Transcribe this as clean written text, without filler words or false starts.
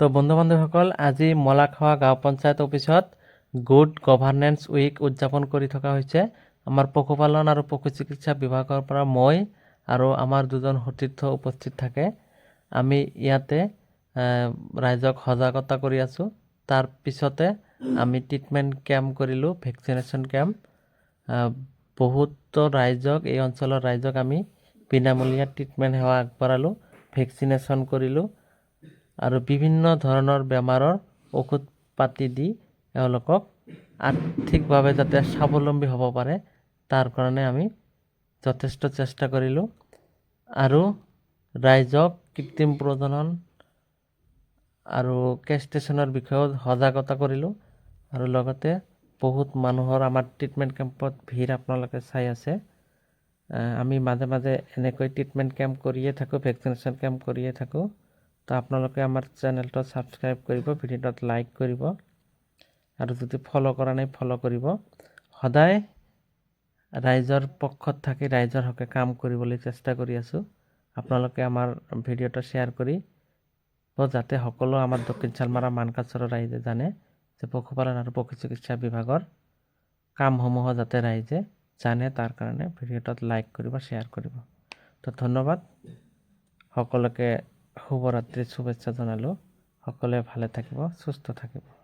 তো বন্ধু বান্ধৱীসকল, আজি মলাখোৱা গাঁও পঞ্চায়ত অফিচত গুড গভাৰ্নেন্স উইক উদযাপন কৰি থকা হৈছে। আমাৰ পশুপালন আৰু পশু চিকিৎসা বিভাগৰ পৰা মই আৰু আমাৰ দুজন সতীৰ্থ উপস্থিত থাকে। আমি ইয়াতে ৰাইজক সজাগতা কৰি আছোঁ। তাৰ পিছতে আমি ট্ৰিটমেণ্ট কেম্প কৰিলোঁ, ভেকচিনেশ্যন কেম্প। বহুতো ৰাইজক, এই অঞ্চলৰ ৰাইজক আমি বিনামূলীয়া ট্ৰিটমেণ্ট সেৱা আগবঢ়ালোঁ, ভেকচিনেশ্যন কৰিলোঁ আৰু বিভিন্ন ধৰণৰ বেমাৰৰ ঔষধ পাতি দি এওঁলোকক আৰ্থিকভাৱে যাতে স্বাৱলম্বী হ'ব পাৰে তাৰ কাৰণে আমি যথেষ্ট চেষ্টা কৰিলোঁ। আৰু ৰাইজক কৃত্ৰিম প্ৰজনন আৰু কেষ্ট্ৰেশ্যনৰ বিষয়েও সজাগতা কৰিলোঁ। আৰু লগতে বহুত মানুহৰ আমাৰ ট্ৰিটমেণ্ট কেম্পত ভিৰ আপোনালোকে চাই আছে। আমি মাজে মাজে এনেকৈ ট্ৰিটমেণ্ট কেম্প কৰিয়ে থাকোঁ, ভেকচিনেশ্যন কেম্প কৰিয়ে থাকোঁ। তো আপোনালোকে আমাৰ চেনেলটো ছাবস্ক্ৰাইব কৰিব, ভিডিঅ'টোত লাইক কৰিব আৰু যদি ফ'ল' কৰা নাই ফ'ল' কৰিব। সদায় ৰাইজৰ পক্ষত থাকি ৰাইজৰ হকে কাম কৰিবলৈ চেষ্টা কৰি আছোঁ। আপোনালোকে আমাৰ ভিডিঅ'টো শ্বেয়াৰ কৰি যাতে সকলো আমাৰ দক্ষিণ চালমাৰা মানকাচৰৰ ৰাইজে জানে যে পশুপালন আৰু পশু চিকিৎসা বিভাগৰ কামসমূহ যাতে ৰাইজে জানে, তাৰ কাৰণে ভিডিঅ'টোত লাইক কৰিব, শ্বেয়াৰ কৰিব। তো ধন্যবাদ। সকলোকে শুভৰাত্ৰিৰ শুভেচ্ছা জনালোঁ। সকলোৱে ভালে থাকিব, সুস্থ থাকিব।